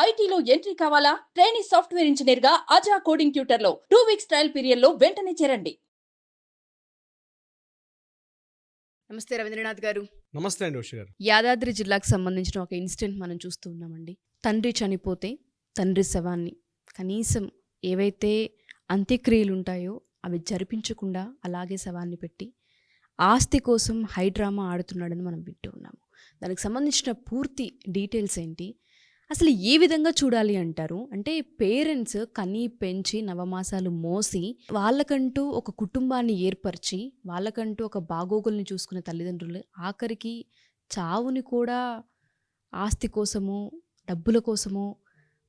ఐటీలో ఎంట్రీ కావాలా? Trainee software engineer గా అజా కోడింగ్ ట్యూటర్ లో 2 వీక్స్ ట్రయల్ పీరియడ్ లో వెంటనే చేరండి. నమస్తే రవీంద్రనాథ్ గారు. నమస్తే అండి ఉష గారు. యాదాద్రి జిల్లాకు సంబంధించిన ఒక ఇన్సిడెంట్ మనం చూస్తూ ఉన్నామండి. తండ్రి చనిపోతే తండ్రి శవాన్ని కనీసం ఏవైతే అంత్యక్రియలు ఉంటాయో అవి జరిపించకుండా అలాగే శవాన్ని పెట్టి ఆస్తి కోసం హైడ్రామా ఆడుతున్నాడని మనం వింటూ ఉన్నాము. దానికి సంబంధించిన పూర్తి డీటెయిల్స్ ఏంటి, అసలు ఏ విధంగా చూడాలి అంటారు? అంటే పేరెంట్స్ కనీ పెంచి నవమాసాలు మోసి వాళ్ళకంటూ ఒక కుటుంబాన్ని ఏర్పరిచి వాళ్ళకంటూ ఒక బాగోగుల్ని చూసుకునే తల్లిదండ్రులు ఆఖరికి చావుని కూడా ఆస్తి కోసము డబ్బుల కోసము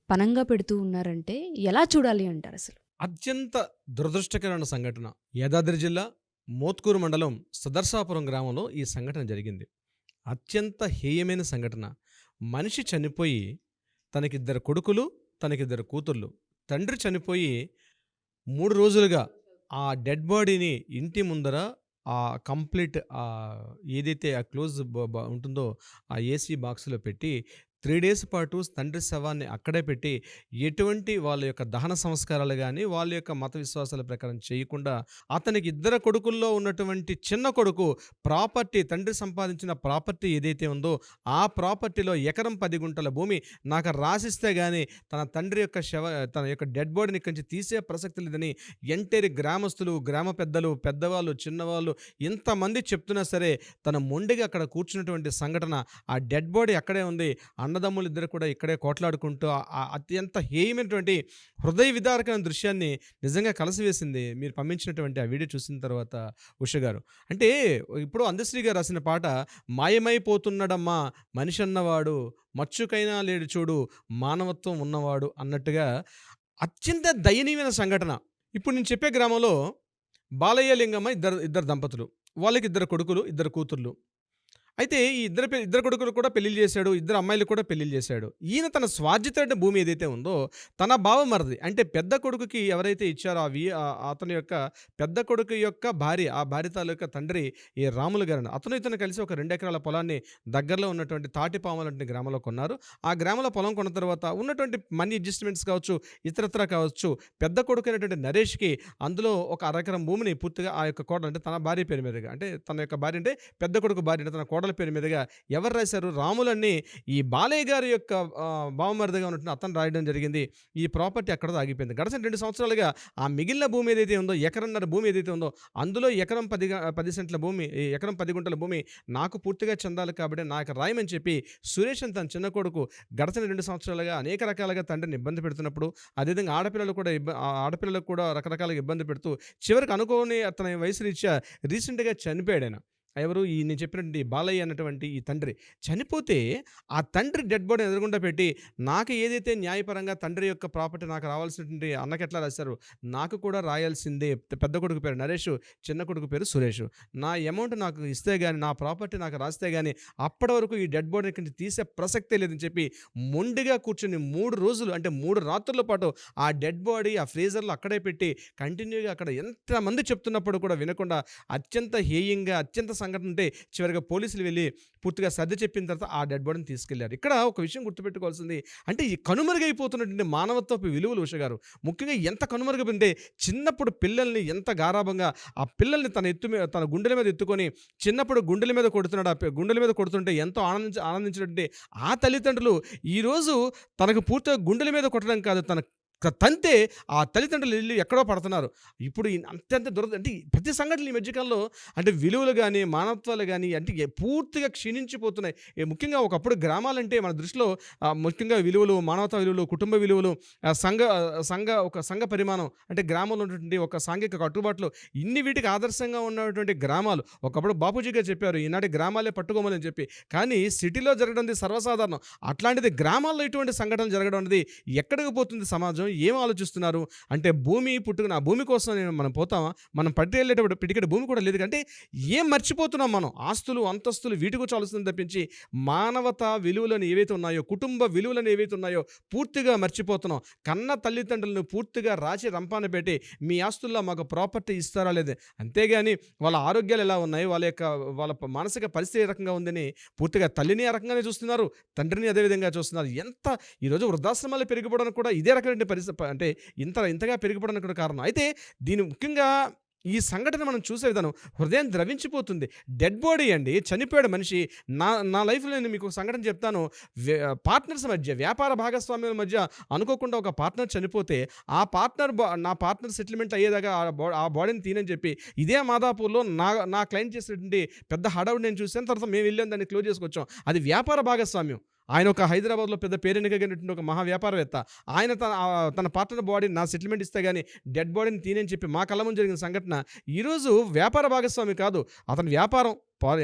పనంగా పెడుతూ ఉన్నారంటే ఎలా చూడాలి అంటారు అసలు? అత్యంత దురదృష్టకరమైన సంఘటన యాదాద్రి జిల్లా మోత్కూరు మండలం సదర్సాపురం గ్రామంలో ఈ సంఘటన జరిగింది. అత్యంత హేయమైన సంఘటన. మనిషి చనిపోయి తనకిద్దరు కొడుకులు, తనకిద్దరు కూతుర్లు. తండ్రి చనిపోయి 3 రోజులుగా ఆ డెడ్ బాడీని ఇంటి ముందర ఆ కంప్లీట్ ఏదైతే ఆ క్లోజ్ ఉంటుందో ఆ ఏసీ బాక్స్లో పెట్టి 3 డేస్ పాటు తండ్రి శవాన్ని అక్కడే పెట్టి ఎటువంటి వాళ్ళ యొక్క దహన సంస్కారాలు కానీ వాళ్ళ యొక్క మత విశ్వాసాల ప్రకారం చేయకుండా అతనికి 2 కొడుకుల్లో ఉన్నటువంటి చిన్న కొడుకు ప్రాపర్టీ, తండ్రి సంపాదించిన ప్రాపర్టీ ఏదైతే ఉందో ఆ ప్రాపర్టీలో ఎకరం 10 గుంటల భూమి నాకు రాసిస్తే కానీ తన తండ్రి యొక్క తన యొక్క డెడ్ బాడీని ఇక్కడి నుంచి తీసే ప్రసక్తి లేదని ఎంటేరి గ్రామస్తులు, గ్రామ పెద్దలు, పెద్దవాళ్ళు, చిన్నవాళ్ళు ఇంతమంది చెప్తున్నా సరే తన మొండిగా అక్కడ కూర్చున్నటువంటి సంఘటన. ఆ డెడ్ బాడీ అక్కడే ఉంది. అన్నదమ్ములు ఇద్దరు కూడా ఇక్కడే కోట్లాడుకుంటూ అత్యంత హేయమైనటువంటి హృదయ విదారకమైన దృశ్యాన్ని నిజంగా కలసివేసింది మీరు పంపించినటువంటి ఆ వీడియో చూసిన తర్వాత ఉష గారు. అంటే ఇప్పుడు అందశ్రీ గారు రాసిన పాట మాయమైపోతున్నాడమ్మా మనిషి అన్నవాడు, మచ్చుకైనా లేడు చూడు మానవత్వం ఉన్నవాడు అన్నట్టుగా అత్యంత దయనీయమైన సంఘటన. ఇప్పుడు నేను చెప్పే గ్రామంలో బాలయ్య లింగమ్మ ఇద్దరు దంపతులు. వాళ్ళకి 2 కొడుకులు, 2 కూతుర్లు. అయితే ఈ ఇద్దరు కొడుకులు కూడా పెళ్లిళ్ళు చేశాడు, 2 అమ్మాయిలు కూడా పెళ్లిళ్ళు చేశాడు. ఈయన తన స్వార్జిత భూమి ఏదైతే ఉందో తన బావమరిది అంటే పెద్ద కొడుకుకి ఎవరైతే ఇచ్చారో అతని యొక్క పెద్ద కొడుకు యొక్క భార్య, ఆ భార్య తాలూకా తండ్రి ఈ రాములు గారు ఇతను కలిసి ఒక 2 ఎకరాల పొలాన్ని దగ్గరలో ఉన్నటువంటి తాటిపాములు అంటే గ్రామంలో కొన్నారు. ఆ గ్రామంలో పొలం కొన్న తర్వాత ఉన్నటువంటి మనీ అడ్జస్ట్మెంట్స్ కావచ్చు, ఇతరత్ర కావచ్చు, పెద్ద కొడుకు అయినటువంటి నరేష్కి అందులో ఒక 1 ఎకరం భూమిని పూర్తిగా ఆ యొక్క కోడలు అంటే తన భార్య పేరు మీదుగా, అంటే తన యొక్క భార్య అంటే పెద్ద కొడుకు భార్య అంటే తన కోడల పేరు మీదుగా ఎవరు రాశారు? రాములన్నీ ఈ బాలయ్య గారి యొక్క బావమరిదిగా ఉన్నట్టు అతను రాయడం జరిగింది. ఈ ప్రాపర్టీ అక్కడ ఆగిపోయింది. గడిచిన 2 సంవత్సరాలుగా ఆ మిగిలిన భూమి ఏదైతే ఉందో, ఎకరన్నర భూమి ఏదైతే ఉందో అందులో ఎకరం 10 సెంట్ల భూమి, ఎకరం 10 గుంటల భూమి నాకు పూర్తిగా చెందాలి కాబట్టి నాకు రాయమని చెప్పి సురేష్ అని తన చిన్న కొడుకు గడిచిన 2 సంవత్సరాలుగా అనేక రకాలుగా తండ్రిని ఇబ్బంది పెడుతున్నప్పుడు, అదేవిధంగా ఆడపిల్లలకు కూడా రకరకాలుగా ఇబ్బంది పెడుతూ చివరికి అనుకోని అతని వయసు రీత్యా రీసెంట్గా చనిపోయాడు ఆయన. ఎవరు? ఈ నేను చెప్పినటువంటి బాలయ్య అన్నటువంటి ఈ తండ్రి చనిపోతే ఆ తండ్రి డెడ్ బాడీ ఎదురుగుండా పెట్టి నాకు ఏదైతే న్యాయపరంగా తండ్రి యొక్క ప్రాపర్టీ నాకు రావాల్సినటువంటి అన్నకి ఎట్లా రాశారు నాకు కూడా రాయాల్సిందే. పెద్ద కొడుకు పేరు నరేష్, చిన్న కొడుకు పేరు సురేష్. నా అమౌంట్ నాకు ఇస్తే కానీ, నా ప్రాపర్టీ నాకు రాస్తే కానీ అప్పటి వరకు ఈ డెడ్ బాడీ నుంచి తీసే ప్రసక్తే లేదని చెప్పి మొండిగా కూర్చొని 3 రోజులు అంటే 3 రాత్రుల పాటు ఆ డెడ్ బాడీ ఆ ఫ్రీజర్లో అక్కడే పెట్టి కంటిన్యూగా అక్కడ ఎంతమంది చెప్తున్నప్పుడు కూడా వినకుండా అత్యంత హేయంగా అత్యంత సంఘటన ఉంటే చివరిగా పోలీసులు వెళ్ళి పూర్తిగా సర్ది చెప్పిన తర్వాత ఆ డెడ్ బాడీని తీసుకెళ్లారు. ఇక్కడ ఒక విషయం గుర్తుపెట్టుకోవాల్సింది అంటే ఈ కనుమరుగైపోతున్నటువంటి మానవత్వపు విలువలు ఉష గారు ముఖ్యంగా ఎంత కనుమరుగైపోయింటే చిన్నప్పుడు పిల్లల్ని ఎంత గారాభంగా ఆ పిల్లల్ని తన గుండెల మీద ఎత్తుకొని చిన్నప్పుడు గుండెల మీద కొడుతుంటే ఎంతో ఆనందించినటువంటి ఆ తల్లిదండ్రులు ఈరోజు తనకు పూర్తిగా గుండెల మీద కొట్టడం కాదు, తన తంతే ఆ తల్లిదండ్రులు ఇల్లు ఎక్కడో పడుతున్నారు. ఇప్పుడు అత్యంత అంటే ప్రతి సంఘటనలు ఈ మధ్యకాలంలో అంటే విలువలు కానీ మానవత్వాలు కానీ అంటే పూర్తిగా క్షీణించిపోతున్నాయి. ముఖ్యంగా ఒకప్పుడు గ్రామాలంటే మన దృష్టిలో ముఖ్యంగా విలువలు, మానవతా విలువలు, కుటుంబ విలువలు, సంఘ పరిమాణం అంటే గ్రామంలో ఉన్నటువంటి ఒక సాంఘిక కట్టుబాట్లు ఇన్ని వీటికి ఆదర్శంగా ఉన్నటువంటి గ్రామాలు. ఒకప్పుడు బాపూజీ గారు చెప్పారు ఈనాటి గ్రామాలే పట్టుకోమని చెప్పి. కానీ సిటీలో జరగడం సర్వసాధారణం. అట్లాంటిది గ్రామాల్లో ఇటువంటి సంఘటనలు జరగడం అనేది ఎక్కడికి పోతుంది సమాజం? ఏం ఆలోచిస్తున్నారు అంటే భూమి పుట్టుకుని ఆ భూమి కోసం మనం పోతామా, మనం పట్టుకెళ్ళేటప్పుడు పిటికెడు భూమి కూడా లేదు అంటే ఏం మర్చిపోతున్నాం మనం, ఆస్తులు అంతస్తులు వీటి గురించి ఆలోచన తప్పించి మానవతా విలువలను ఏవైతే ఉన్నాయో, కుటుంబ విలువలను ఏవైతే ఉన్నాయో పూర్తిగా మర్చిపోతున్నాం. కన్న తల్లిదండ్రులను పూర్తిగా రాచి రంపాన పెట్టి మీ ఆస్తుల్లో మాకు ప్రాపర్టీ ఇస్తారా లేదా, అంతేగాని వాళ్ళ ఆరోగ్యాలు ఎలా ఉన్నాయి, వాళ్ళ మానసిక పరిస్థితి ఏ రకంగా ఉందని పూర్తిగా తల్లిని ఆ రకంగానే చూస్తున్నారు, తండ్రిని అదేవిధంగా చూస్తున్నారు. ఎంత ఈరోజు వృద్ధాశ్రమాలు పెరిగిపోవడానికి కూడా ఇదే రకమైన పరిస్థితి అంటే ఇంతగా పెరిగిపోవడానికి కూడా కారణం. అయితే దీని ముఖ్యంగా ఈ సంఘటన మనం చూసే విధానం హృదయం ద్రవించిపోతుంది. డెడ్ బాడీ అండి, చనిపోయాడు మనిషి. నా లైఫ్లో నేను మీకు సంఘటన చెప్తాను. పార్ట్నర్స్ మధ్య, వ్యాపార భాగస్వామ్యాల మధ్య అనుకోకుండా ఒక పార్ట్నర్ చనిపోతే ఆ నా పార్ట్నర్ సెటిల్మెంట్ అయ్యేదాకా ఆ బాడీని తీనని చెప్పి ఇదే మాదాపూర్లో నా క్లయింట్ చేసేటువంటి పెద్ద హడావుడి నేను చూసాను. తర్వాత మేము వెళ్ళాం, దాన్ని క్లోజ్ చేసుకొచ్చాం. అది వ్యాపార భాగస్వామ్యం. ఆయన ఒక హైదరాబాద్లో పెద్ద పేరెన్నికైనటువంటి ఒక మహా వ్యాపారవేత్త. ఆయన తన పార్ట్నర్ బాడీ నా సెటిల్మెంట్ ఇస్తే కానీ డెడ్ బాడీని తీనని చెప్పి మా కళ్ళ ముందు జరిగిన సంఘటన. ఈరోజు వ్యాపార భాగస్వామి కాదు, అతని వ్యాపారం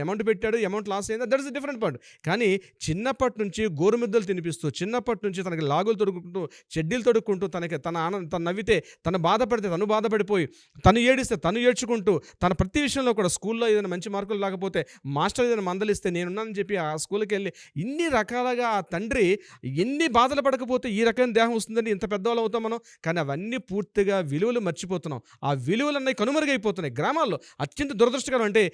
అమౌంట్ పెట్టాడు, అమౌంట్ లాస్ అయిందా, దట్ ఇస్ డిఫరెంట్ పాయింట్. కానీ చిన్నప్పటి నుంచి గోరుముద్దలు తినిపిస్తూ, చిన్నప్పటి నుంచి తనకి లాగులు తొడుక్కుంటూ, చెడ్డీలు తొడుక్కుంటూ, తను నవ్వితే తను బాధపడితే తను బాధపడిపోయి, తను ఏడిస్తే తను ఏడ్చుకుంటూ, తన ప్రతి విషయంలో కూడా స్కూల్లో ఏదైనా మంచి మార్కులు రాకపోతే మాస్టర్ ఏదైనా మందలిస్తే నేనున్నానని చెప్పి ఆ స్కూల్కి వెళ్ళి ఇన్ని రకాలుగా ఆ తండ్రి ఎన్ని బాధలు పడకపోతే ఈ రకమైన దేహం వస్తుందని ఇంత పెద్దవాళ్ళు అవుతాం మనం. కానీ అవన్నీ పూర్తిగా విలువలు మర్చిపోతున్నాం. ఆ విలువలన్నీ కనుమరుగైపోతున్నాయి గ్రామాల్లో. అత్యంత దురదృష్టకరం అంటే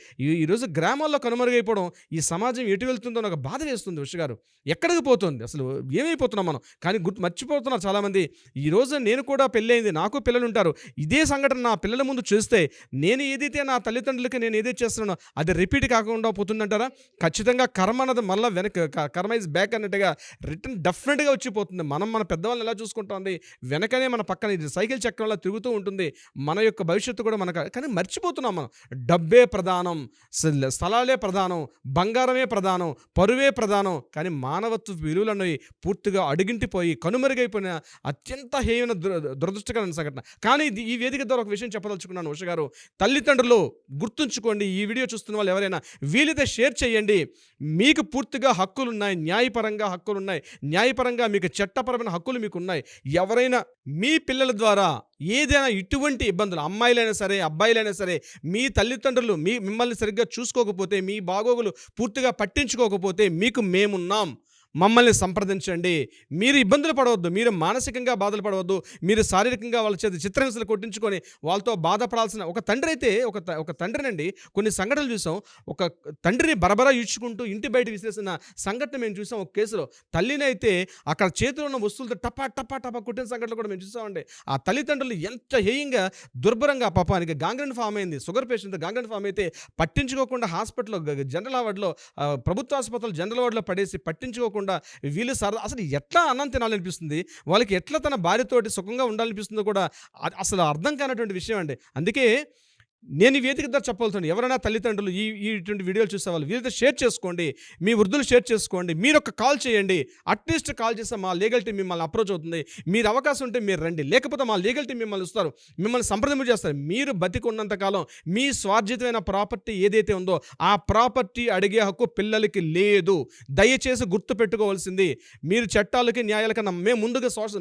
ఈరోజు గ్రామాల్లో కనుమరుగైపోవడం, ఈ సమాజం ఎటు వెళ్తుందో నాకు బాధ వేస్తుంది. ఉష గారు, ఎక్కడికి పోతుంది అసలు, ఏమైపోతున్నాం మనం? కానీ మర్చిపోతున్నారు చాలామంది. ఈరోజు నేను కూడా పెళ్ళయింది, నాకు పిల్లలు ఉంటారు. ఇదే సంఘటన నా పిల్లల ముందు చూస్తే నేను ఏదైతే నా తల్లిదండ్రులకి నేను ఏదైతే చేస్తున్నానో అది రిపీట్ కాకుండా పోతుందంటారా? ఖచ్చితంగా కర్మ అన్నది మళ్ళీ కర్మ ఇస్ బ్యాక్ అన్నట్టుగా రిటర్న్ డెఫినెట్గా వచ్చిపోతుంది. మన పెద్దవాళ్ళని ఎలా చూసుకుంటుంది, వెనకనే మన పక్కన ఇది సైకిల్ చక్రంలా తిరుగుతూ ఉంటుంది. మన యొక్క భవిష్యత్తు కూడా మనకు, కానీ మర్చిపోతున్నాం మనం. డబ్బే ప్రధానం, స్థలాలే ప్రధానం, బంగారమే ప్రధానం, పరువే ప్రధానం. కానీ మానవత్వ విలువలు అనేవి పూర్తిగా అడుగింటిపోయి కనుమరుగైపోయిన అత్యంత హేయమైన దురదృష్టకరమైన సంఘటన. కానీ ఈ వేదిక ద్వారా ఒక విషయం చెప్పదలుచుకున్నాను ఉష గారు. తల్లిదండ్రులు గుర్తుంచుకోండి, ఈ వీడియో చూస్తున్న వాళ్ళు ఎవరైనా వీలైతే షేర్ చేయండి. మీకు పూర్తిగా హక్కులున్నాయి, న్యాయపరంగా హక్కులున్నాయి, న్యాయపరంగా మీకు చట్టపరమైన హక్కులు మీకు ఉన్నాయి. ఎవరైనా మీ పిల్లల ద్వారా ఏదైనా ఇటువంటి ఇబ్బందులు, అమ్మాయిలైనా సరే అబ్బాయిలైనా సరే, మీ తల్లిదండ్రులు మిమ్మల్ని సరిగ్గా చూసుకోకపోతే, మీ బాగోగులు పూర్తిగా పట్టించుకోకపోతే మీకు మేమున్నాం, మమ్మల్ని సంప్రదించండి. మీరు ఇబ్బందులు పడవద్దు, మీరు మానసికంగా బాధలు పడవద్దు, మీరు శారీరకంగా వాళ్ళ చేత చిత్రహింసలు కొట్టించుకొని వాళ్ళతో బాధపడాల్సిన ఒక తండ్రి అయితే ఒక తండ్రినండి. కొన్ని సంఘటనలు చూసాం. ఒక తండ్రిని బరబరా ఈడ్చుకుంటూ ఇంటి బయట విసిరేసిన సంఘటన మేము చూసాం. ఒక కేసులో తల్లిని అయితే అక్కడ చేతిలో ఉన్న వస్తువులతో టపా టపా టపా కొట్టిన సంఘటనలు కూడా మేము చూసామండి. ఆ తల్లిదండ్రులు ఎంత హేయంగా దుర్భరంగా, పాపానికి గాంగ్రీన్ ఫామ్ అయింది, షుగర్ పేషెంట్ గాంగ్రీన్ ఫామ్ అయితే పట్టించుకోకుండా హాస్పిటల్లో జనరల్ వార్డులో, ప్రభుత్వ ఆసుపత్రులు జనరల్ వార్డులో పడేసి పట్టించుకోకుండా వీళ్ళు అసలు ఎట్లా అన్నం తినాలనిపిస్తుంది, వాళ్ళకి ఎట్లా తన భార్యతోటి సుఖంగా ఉండాలనిపిస్తుందో కూడా అసలు అర్థం కానటువంటి విషయం అండి. అందుకే నేను ఈ వేదిక ద్వారా చెప్పాల్సింది, ఎవరైనా తల్లిదండ్రులు ఇటువంటి వీడియోలు చూసేవాళ్ళు వీళ్ళతో షేర్ చేసుకోండి, మీ వృద్ధులు షేర్ చేసుకోండి. మీరు ఒక కాల్ చేయండి, అట్లీస్ట్ కాల్ చేస్తే మా లీగల్ టీం మిమ్మల్ని అప్రోచ్ అవుతుంది. మీరు అవకాశం ఉంటే మీరు రండి, లేకపోతే మా లీగల్ టీం మిమ్మల్ని ఇస్తారు, మిమ్మల్ని సంప్రదింపు చేస్తారు. మీరు బతికి ఉన్నంతకాలం మీ స్వార్జితమైన ప్రాపర్టీ ఏదైతే ఉందో ఆ ప్రాపర్టీ అడిగే హక్కు పిల్లలకి లేదు. దయచేసి గుర్తు పెట్టుకోవాల్సింది, మీరు చట్టాలకి న్యాయాలకన్నా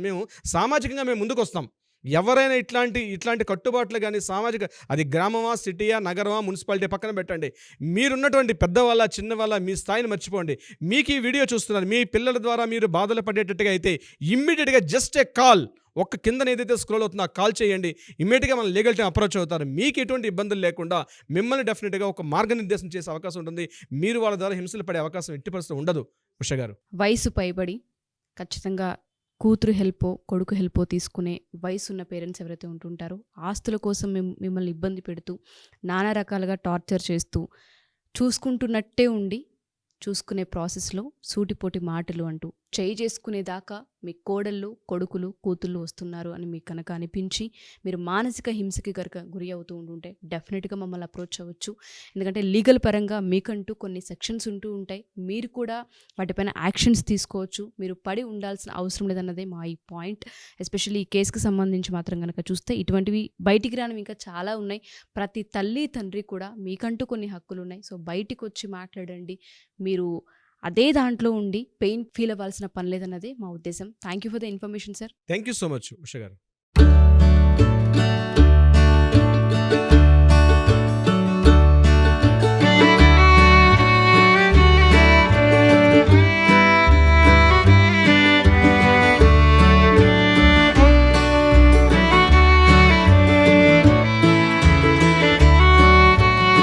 మేము సామాజికంగా మేము ముందుకు వస్తాం. ఎవరైనా ఇట్లాంటి కట్టుబాట్లు కానీ సామాజిక, అది గ్రామమా, సిటీయా, నగరమా, మున్సిపాలిటీ పక్కన పెట్టండి. మీరున్నటువంటి పెద్దవాళ్ళ చిన్నవాళ్ళ మీ స్థాయిని మర్చిపోండి. మీకు ఈ వీడియో చూస్తున్నారు, మీ పిల్లల ద్వారా మీరు బాధలు పడేటట్టుగా అయితే ఇమ్మీడియట్గా జస్ట్ ఏ కాల్, ఒక్క కింద ఏదైతే స్క్రోల్ అవుతుందో ఆ కాల్ చేయండి. ఇమ్మీడియట్గా మన లీగల్ టీం అప్రోచ్ అవుతారు. మీకు ఎటువంటి ఇబ్బందులు లేకుండా మిమ్మల్ని డెఫినెట్గా ఒక మార్గనిర్దేశం చేసే అవకాశం ఉంటుంది. మీరు వాళ్ళ ద్వారా హింసలు పడే అవకాశం ఎట్టి పరిస్థితుల్లో ఉండదు. ఉష గారు, వయసు పైబడి ఖచ్చితంగా కూతురు హెల్పో కొడుకు హెల్పో తీసుకునే వయసు ఉన్న పేరెంట్స్ ఎవరైతే ఉంటుంటారో, ఆస్తుల కోసం మిమ్మల్ని ఇబ్బంది పెడుతూ నానా రకాలుగా టార్చర్ చేస్తూ చూసుకుంటున్నట్టే ఉండి చూసుకునే ప్రాసెస్లో సూటిపోటి మాటలు అంటూ చేయి చేసుకునేదాకా మీ కోడళ్ళు, కొడుకులు, కూతుళ్ళు వస్తున్నారు అని మీకు కనుక అనిపించి మీరు మానసిక హింసకి కనుక గురి అవుతూ ఉంటుంటే డెఫినెట్గా మమ్మల్ని అప్రోచ్ అవ్వచ్చు. ఎందుకంటే లీగల్ పరంగా మీకంటూ కొన్ని సెక్షన్స్ ఉంటూ ఉంటాయి, మీరు కూడా వాటిపైన యాక్షన్స్ తీసుకోవచ్చు. మీరు పడి ఉండాల్సిన అవసరం లేదన్నదే మా ఈ పాయింట్. ఎస్పెషల్లీ ఈ కేసుకి సంబంధించి మాత్రం కనుక చూస్తే ఇటువంటివి బయటికి రానివి ఇంకా చాలా ఉన్నాయి. ప్రతి తల్లి తండ్రి కూడా మీకంటూ కొన్ని హక్కులు ఉన్నాయి. సో బయటికి వచ్చి మాట్లాడండి. మీరు అదే దాంట్లో ఉండి పెయిన్ ఫీల్ అవ్వాల్సిన పని లేదన్నదే మా ఉద్దేశం. Thank you for the information sir. Thank you so much Usha గారు.